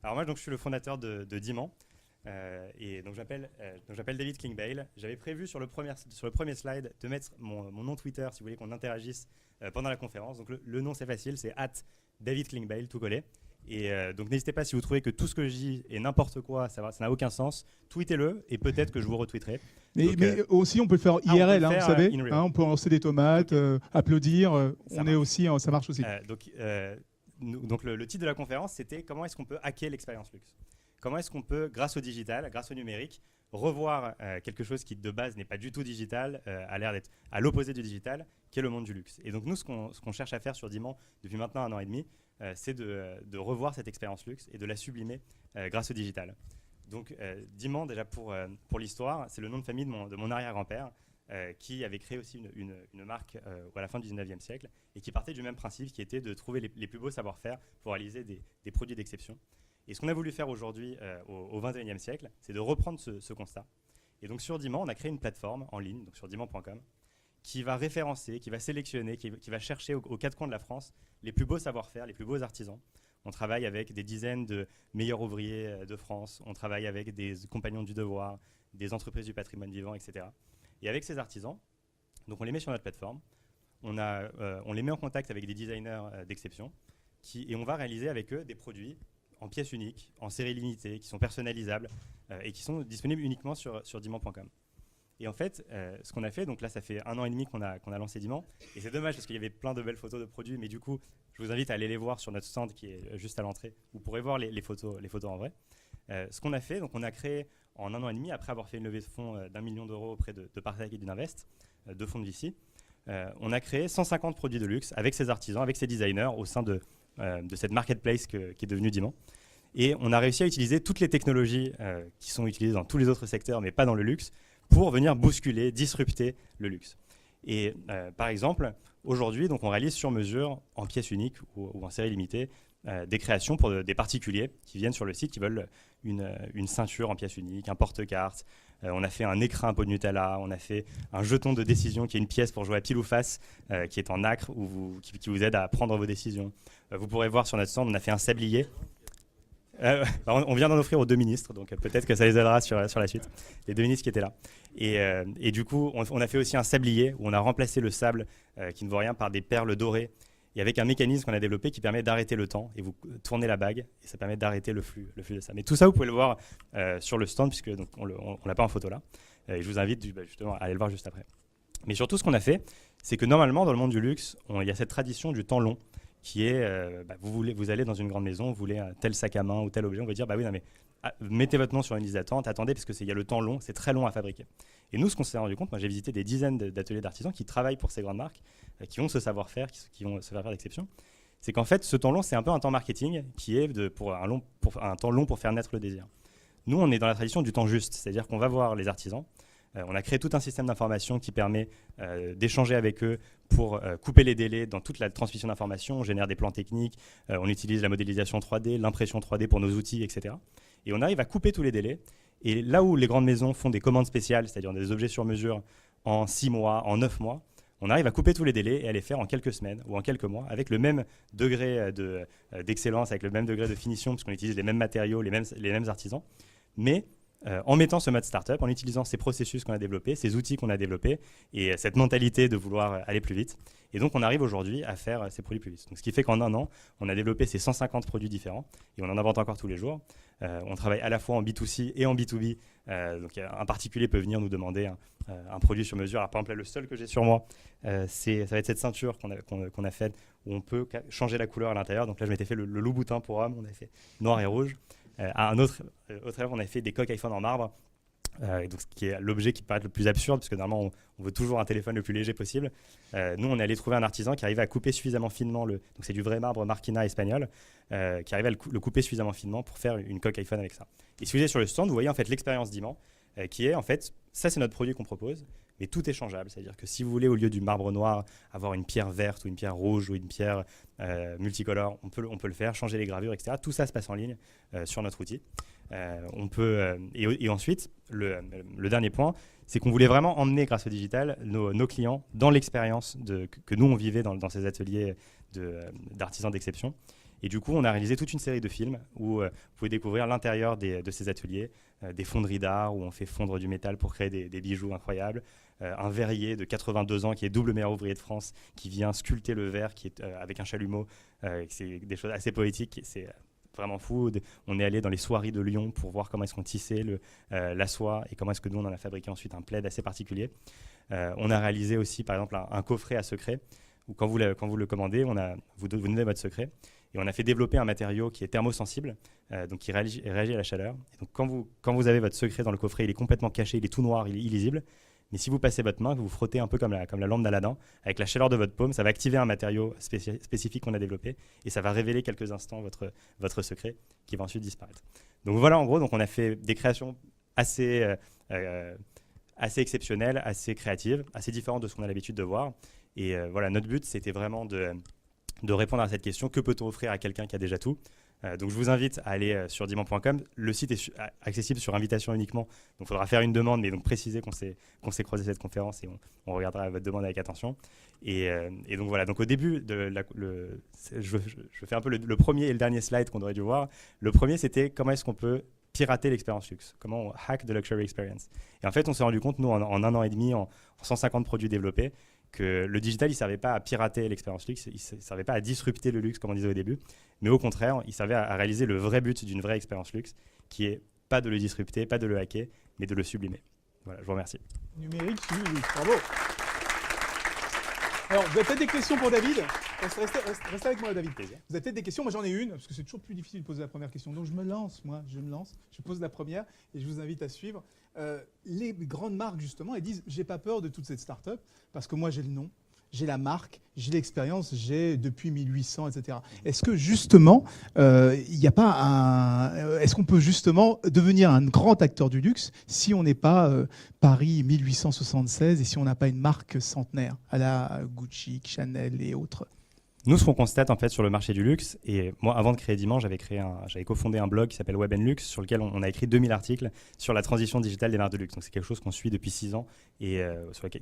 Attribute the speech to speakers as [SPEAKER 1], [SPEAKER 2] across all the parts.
[SPEAKER 1] Alors moi, donc, je suis le fondateur de Diman. Et donc j'appelle David Klingbeil. J'avais prévu sur le premier slide de mettre mon nom Twitter si vous voulez qu'on interagisse pendant la conférence. Donc le nom c'est facile, c'est @DavidKlingbeil, tout collé. Et donc n'hésitez pas, si vous trouvez que tout ce que je dis est n'importe quoi, ça n'a aucun sens, tweetez-le et peut-être que je vous retweeterai.
[SPEAKER 2] Mais aussi on peut le faire IRL, vous savez, on peut lancer des tomates, applaudir, ça marche aussi.
[SPEAKER 1] Donc le titre de la conférence c'était comment est-ce qu'on peut hacker l'expérience luxe. Comment est-ce qu'on peut, grâce au digital, grâce au numérique, revoir quelque chose qui de base n'est pas du tout digital, a l'air d'être à l'opposé du digital, qui est le monde du luxe. Et donc nous, ce qu'on cherche à faire sur Diman depuis maintenant 1 an et demi, c'est de revoir cette expérience luxe et de la sublimer grâce au digital. Donc Diman, déjà pour l'histoire, c'est le nom de famille de mon arrière-grand-père, qui avait créé aussi une marque à la fin du 19e siècle et qui partait du même principe, qui était de trouver les plus beaux savoir-faire pour réaliser des produits d'exception. Et ce qu'on a voulu faire aujourd'hui au XXIe siècle, c'est de reprendre ce constat. Et donc sur Diman, on a créé une plateforme en ligne, donc sur diman.com, qui va référencer, qui va sélectionner, qui va chercher aux 4 coins de la France les plus beaux savoir-faire, les plus beaux artisans. On travaille avec des dizaines de meilleurs ouvriers de France, on travaille avec des compagnons du devoir, des entreprises du patrimoine vivant, etc. Et avec ces artisans, donc on les met sur notre plateforme, on les met en contact avec des designers d'exception, et on va réaliser avec eux des produits en pièces uniques, en série limitée, qui sont personnalisables et qui sont disponibles uniquement sur diman.com. Et en fait, ce qu'on a fait, donc là ça fait 1 an et demi qu'on a lancé Diman, et c'est dommage parce qu'il y avait plein de belles photos de produits, mais du coup, je vous invite à aller les voir sur notre stand qui est juste à l'entrée. Vous pourrez voir les photos en vrai. Ce qu'on a fait, donc on a créé en 1 an et demi, après avoir fait une levée de fonds d'1 million d'euros auprès de Partech et d'Invest, de fonds de VC, on a créé 150 produits de luxe avec ces artisans, avec ces designers au sein de cette marketplace qui est devenue Diman. Et on a réussi à utiliser toutes les technologies qui sont utilisées dans tous les autres secteurs, mais pas dans le luxe, pour venir bousculer, disrupter le luxe. Et par exemple, aujourd'hui, donc on réalise sur mesure, en pièces uniques ou en série limitée, des créations pour des particuliers qui viennent sur le site, qui veulent une ceinture en pièces uniques, un porte-carte. On a fait un écrin à peau de Nutella, on a fait un jeton de décision qui est une pièce pour jouer à pile ou face, qui est en nacre, qui vous aide à prendre vos décisions. Vous pourrez voir sur notre stand, on a fait un sablier. On vient d'en offrir aux 2 ministres, donc peut-être que ça les aidera sur la suite, les 2 ministres qui étaient là. Et du coup, on a fait aussi un sablier où on a remplacé le sable qui ne vaut rien par des perles dorées, et avec un mécanisme qu'on a développé qui permet d'arrêter le temps, et vous tournez la bague, et ça permet d'arrêter le flux de ça. Mais tout ça, vous pouvez le voir sur le stand, puisque donc, on l'a pas en photo là, et je vous invite justement à aller le voir juste après. Mais surtout, ce qu'on a fait, c'est que normalement, dans le monde du luxe, il y a cette tradition du temps long, qui est, vous allez dans une grande maison, vous voulez un tel sac à main ou tel objet, on va dire, bah oui, non, mais mettez votre nom sur une liste d'attente, attendez, parce qu'il y a le temps long, c'est très long à fabriquer. Et nous, ce qu'on s'est rendu compte, moi j'ai visité des dizaines d'ateliers d'artisans qui travaillent pour ces grandes marques, qui ont ce savoir-faire, qui ont ce savoir-faire d'exception, c'est qu'en fait, ce temps long, c'est un peu un temps marketing qui est pour un temps long pour faire naître le désir. Nous, on est dans la tradition du temps juste, c'est-à-dire qu'on va voir les artisans. On a créé tout un système d'information qui permet d'échanger avec eux pour couper les délais dans toute la transmission d'informations. On génère des plans techniques, on utilise la modélisation 3D, l'impression 3D pour nos outils, etc. Et on arrive à couper tous les délais. Et là où les grandes maisons font des commandes spéciales, c'est-à-dire des objets sur mesure en 6 mois, en 9 mois, on arrive à couper tous les délais et à les faire en quelques semaines ou en quelques mois avec le même degré d'excellence, avec le même degré de finition, parce qu'on utilise les mêmes matériaux, les mêmes artisans. Mais en mettant ce mode startup, en utilisant ces processus qu'on a développés, ces outils qu'on a développés et cette mentalité de vouloir aller plus vite. Et donc, on arrive aujourd'hui à faire ces produits plus vite. Donc, ce qui fait qu'en 1 an, on a développé ces 150 produits différents et on en invente encore tous les jours. On travaille à la fois en B2C et en B2B. Donc, un particulier peut venir nous demander un produit sur mesure. Alors, par exemple, là, le seul que j'ai sur moi, ça va être cette ceinture qu'on a faite où on peut changer la couleur à l'intérieur. Donc là, je m'étais fait le Louboutin pour homme. On avait fait noir et rouge. À un autre élève, on avait fait des coques iPhone en marbre, donc ce qui est l'objet qui paraît le plus absurde, parce que normalement, on veut toujours un téléphone le plus léger possible. Nous, on est allé trouver un artisan qui arrivait à couper suffisamment finement, donc c'est du vrai marbre Marquina espagnol, qui arrivait à le couper suffisamment finement pour faire une coque iPhone avec ça. Et si vous êtes sur le stand, vous voyez en fait l'expérience Diman, qui est en fait, ça c'est notre produit qu'on propose, mais tout est changeable. C'est-à-dire que si vous voulez, au lieu du marbre noir, avoir une pierre verte ou une pierre rouge ou une pierre multicolore, on peut le faire, changer les gravures, etc. Tout ça se passe en ligne sur notre outil. Et ensuite, le dernier point, c'est qu'on voulait vraiment emmener, grâce au digital, nos clients dans l'expérience que nous, on vivait dans ces ateliers d'artisans d'exception. Et du coup, on a réalisé toute une série de films où vous pouvez découvrir l'intérieur de ces ateliers, des fonderies d'art où on fait fondre du métal pour créer des bijoux incroyables, un verrier de 82 ans qui est double meilleur ouvrier de France, qui vient sculpter le verre qui est, avec un chalumeau. C'est des choses assez poétiques, c'est vraiment fou. On est allé dans les soieries de Lyon pour voir comment est-ce qu'on tissait la soie et comment est-ce que nous on en a fabriqué ensuite un plaid assez particulier. On a réalisé aussi par exemple un coffret à secret où quand vous le commandez, vous donnez votre secret et on a fait développer un matériau qui est thermosensible, donc qui réagit à la chaleur. Et donc quand vous avez votre secret dans le coffret, il est complètement caché, il est tout noir, il est illisible. Mais si vous passez votre main, que vous frottez un peu comme la lampe d'Aladin, avec la chaleur de votre paume, ça va activer un matériau spécifique qu'on a développé et ça va révéler quelques instants votre secret qui va ensuite disparaître. Donc voilà, en gros, donc on a fait des créations assez exceptionnelles, assez créatives, assez différentes de ce qu'on a l'habitude de voir. Et voilà, notre but, c'était vraiment de répondre à cette question, que peut-on offrir à quelqu'un qui a déjà tout ? Donc je vous invite à aller sur diman.com. Le site est accessible sur invitation uniquement. Donc il faudra faire une demande, mais donc préciser qu'on s'est croisé cette conférence et on regardera votre demande avec attention. Et donc voilà, donc au début, je fais un peu le premier et le dernier slide qu'on aurait dû voir. Le premier, c'était comment est-ce qu'on peut pirater l'expérience luxe, comment on hack the luxury experience. Et en fait, on s'est rendu compte, nous, en 1 an et demi, en 150 produits développés, que le digital, il ne servait pas à pirater l'expérience luxe, il ne servait pas à disrupter le luxe, comme on disait au début, mais au contraire, il servait à réaliser le vrai but d'une vraie expérience luxe, qui est pas de le disrupter, pas de le hacker, mais de le sublimer. Voilà, je vous remercie.
[SPEAKER 2] Numérique, bravo. Alors, vous avez peut-être des questions pour David ? Restez avec moi, David. Vous avez peut-être des questions, moi j'en ai une, parce que c'est toujours plus difficile de poser la première question. Donc je me lance, je pose la première et je vous invite à suivre. Les grandes marques, justement, elles disent « j'ai pas peur de toute cette start-up, parce que moi j'ai le nom, j'ai la marque, j'ai l'expérience, j'ai depuis 1800, etc. » Est-ce que justement, est-ce qu'on peut justement devenir un grand acteur du luxe si on n'est pas Paris 1876 et si on n'a pas une marque centenaire à la Gucci, Chanel et autres ?
[SPEAKER 1] Nous, ce qu'on constate en fait sur le marché du luxe, et moi, avant de créer Diman, j'avais cofondé un blog qui s'appelle Web & Luxe, sur lequel on a écrit 2000 articles sur la transition digitale des marques de luxe. Donc c'est quelque chose qu'on suit depuis 6 ans et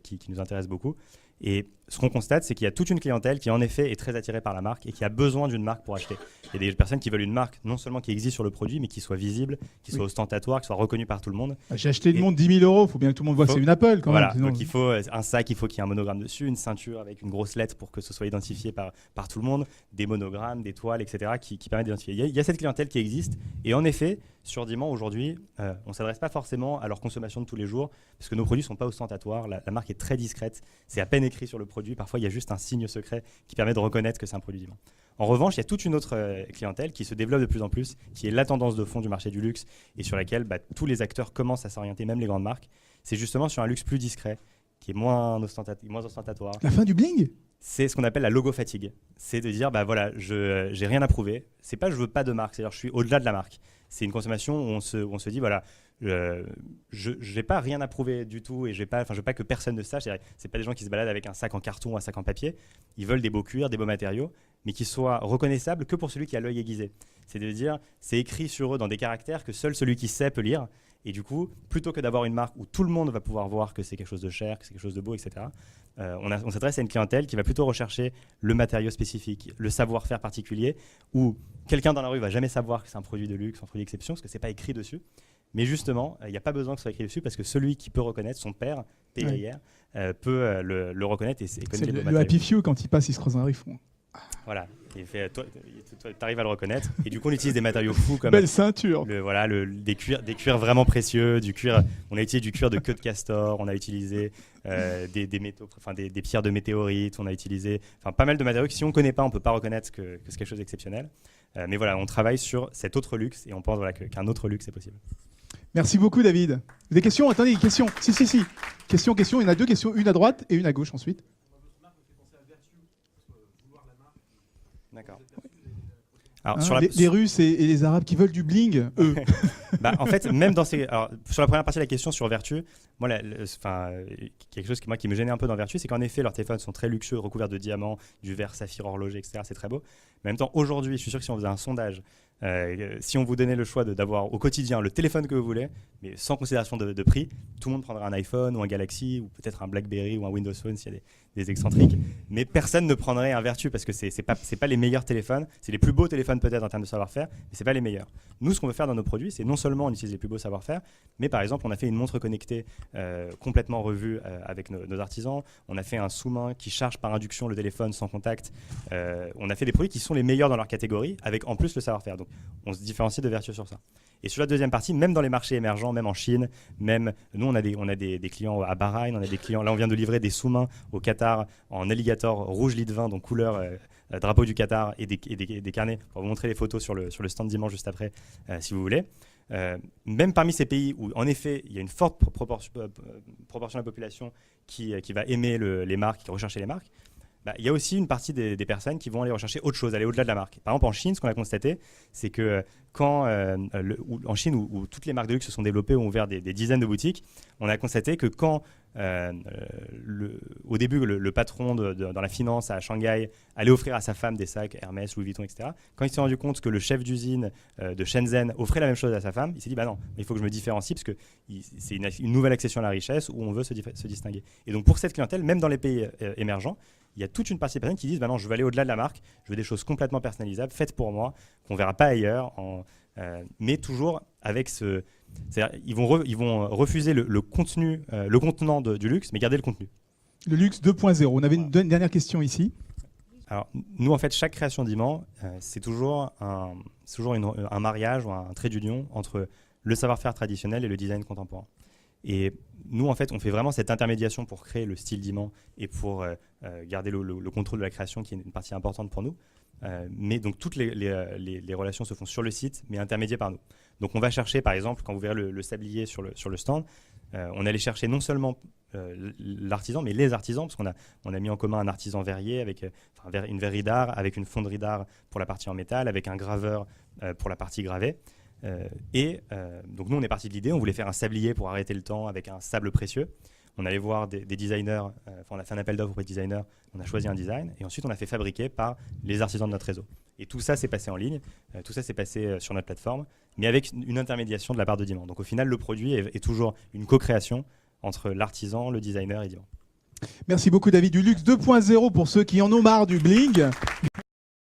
[SPEAKER 1] qui nous intéresse beaucoup. Et ce qu'on constate, c'est qu'il y a toute une clientèle qui en effet est très attirée par la marque et qui a besoin d'une marque pour acheter. Il y a des personnes qui veulent une marque non seulement qui existe sur le produit, mais qui soit visible, qui soit ostentatoire, qui soit reconnue par tout le monde.
[SPEAKER 2] J'ai acheté une montre 10 000 €, il faut bien que tout le monde voit que c'est une Apple quand même.
[SPEAKER 1] Sinon... Donc il faut un sac, il faut qu'il y ait un monogramme dessus, une ceinture avec une grosse lettre pour que ce soit identifié par tout le monde, des monogrammes, des toiles, etc. qui permettent d'identifier. Il y a cette clientèle qui existe et en effet, sur Diman aujourd'hui, on ne s'adresse pas forcément à leur consommation de tous les jours parce que nos produits ne sont pas ostentatoires, la marque est très discrète, c'est à peine écrit sur le produit, parfois il y a juste un signe secret qui permet de reconnaître que c'est un produit Diman. En revanche, il y a toute une autre clientèle qui se développe de plus en plus, qui est la tendance de fond du marché du luxe et sur laquelle tous les acteurs commencent à s'orienter, même les grandes marques. C'est justement sur un luxe plus discret, qui est moins ostentatoire.
[SPEAKER 2] La fin du bling ?
[SPEAKER 1] C'est ce qu'on appelle la logo fatigue. C'est de dire, voilà, je n'ai rien à prouver. C'est pas je veux pas de marque, c'est-à-dire je suis au-delà de la marque. C'est une consommation où on se dit, voilà, je n'ai pas rien à prouver du tout et je veux pas que personne ne sache. C'est pas des gens qui se baladent avec un sac en carton ou un sac en papier. Ils veulent des beaux cuirs, des beaux matériaux, mais qui soient reconnaissables que pour celui qui a l'œil aiguisé. C'est de dire, c'est écrit sur eux dans des caractères que seul celui qui sait peut lire. Et du coup, plutôt que d'avoir une marque où tout le monde va pouvoir voir que c'est quelque chose de cher, que c'est quelque chose de beau, etc., on s'adresse à une clientèle qui va plutôt rechercher le matériau spécifique, le savoir-faire particulier, où quelqu'un dans la rue ne va jamais savoir que c'est un produit de luxe, un produit d'exception, parce que ce n'est pas écrit dessus. Mais justement, il n'y a pas besoin que ce soit écrit dessus, parce que celui qui peut reconnaît, son père, hier, peut le reconnaître et connaître les beaux matériaux.
[SPEAKER 2] Le Happy Few, quand il passe, il se creuse un riffon.
[SPEAKER 1] Voilà, toi, tu arrives à le reconnaître. Et du coup, on utilise des matériaux fous comme
[SPEAKER 2] belle ceinture.
[SPEAKER 1] Des cuirs vraiment précieux, on a utilisé du cuir de queue de castor, on a utilisé des métaux, des pierres de météorites, on a utilisé pas mal de matériaux que si on ne connaît pas, on ne peut pas reconnaître que c'est quelque chose d'exceptionnel. Mais voilà, on travaille sur cet autre luxe et on pense qu'un autre luxe est possible.
[SPEAKER 2] Merci beaucoup, David. Des questions ? Attendez, questions. Si. Question. Il y en a 2 questions, une à droite et une à gauche ensuite.
[SPEAKER 1] D'accord.
[SPEAKER 2] Alors, les Russes et les Arabes qui veulent du bling, eux.
[SPEAKER 1] En fait, même sur la première partie de la question sur Vertu, moi, quelque chose qui me gênait un peu dans Vertu, c'est qu'en effet, leurs téléphones sont très luxueux, recouverts de diamants, du verre saphir horloger, etc. C'est très beau. Mais en même temps, aujourd'hui, je suis sûr que si on faisait un sondage Si on vous donnait le choix d'avoir au quotidien le téléphone que vous voulez, mais sans considération de prix, tout le monde prendrait un iPhone ou un Galaxy ou peut-être un BlackBerry ou un Windows Phone s'il y a des excentriques, mais personne ne prendrait un Vertu parce que c'est pas les meilleurs téléphones, c'est les plus beaux téléphones peut-être en termes de savoir-faire, mais c'est pas les meilleurs. Nous, ce qu'on veut faire dans nos produits, c'est non seulement on utilise les plus beaux savoir-faire, mais par exemple, on a fait une montre connectée complètement revue avec nos artisans, on a fait un sous-main qui charge par induction le téléphone sans contact, on a fait des produits qui sont les meilleurs dans leur catégorie, avec en plus le savoir-faire. Donc, on se différencie de Vertu sur ça. Et sur la deuxième partie, même dans les marchés émergents, même en Chine, même nous, on a des clients à Bahreïn, on a des clients, là, on vient de livrer des sous-mains au Qatar en alligator rouge lit de vin, donc couleur drapeau du Qatar, et des carnets. On va vous montrer les photos sur le stand dimanche juste après, si vous voulez. Même parmi ces pays où, en effet, il y a une forte proportion de la population qui va aimer les marques, qui va rechercher les marques, il y a aussi une partie des personnes qui vont aller rechercher autre chose, aller au-delà de la marque. Par exemple, en Chine, ce qu'on a constaté, c'est que quand, en Chine, où toutes les marques de luxe se sont développées, ont ouvert des dizaines de boutiques, on a constaté que quand, au début, le patron dans la finance à Shanghai allait offrir à sa femme des sacs Hermès, Louis Vuitton, etc., quand il s'est rendu compte que le chef d'usine de Shenzhen offrait la même chose à sa femme, il s'est dit, non, il faut que je me différencie parce que c'est une nouvelle accession à la richesse où on veut se distinguer. Et donc, pour cette clientèle, même dans les pays émergents, il y a toute une partie des personnes qui disent non, je veux aller au-delà de la marque, je veux des choses complètement personnalisables, faites pour moi, qu'on ne verra pas ailleurs, mais toujours avec ce... C'est-à-dire, ils vont refuser le contenu, le contenant du luxe, mais garder le contenu.
[SPEAKER 2] Le luxe 2.0. On avait une dernière question ici.
[SPEAKER 1] Alors, nous, en fait, chaque création d'Iman, c'est toujours un mariage ou un trait d'union entre le savoir-faire traditionnel et le design contemporain. Et nous, en fait, on fait vraiment cette intermédiation pour créer le style d'Iman et pour garder le contrôle de la création, qui est une partie importante pour nous. Mais donc, toutes les relations se font sur le site, mais intermédiées par nous. Donc, on va chercher, par exemple, quand vous verrez le sablier sur le stand, on allait chercher non seulement l'artisan, mais les artisans, parce qu'on a mis en commun un artisan verrier avec une verrerie d'art, avec une fonderie d'art pour la partie en métal, avec un graveur pour la partie gravée. Donc nous, on est parti de l'idée, on voulait faire un sablier pour arrêter le temps avec un sable précieux. On allait voir des designers, on a fait un appel d'offres auprès de designers, on a choisi un design et ensuite on a fait fabriquer par les artisans de notre réseau. Et tout ça s'est passé en ligne, tout ça s'est passé sur notre plateforme, mais avec une intermédiation de la part de Diman. Donc au final, le produit est toujours une co-création entre l'artisan, le designer et Diman.
[SPEAKER 2] Merci beaucoup David. Du luxe 2.0 pour ceux qui en ont marre du bling.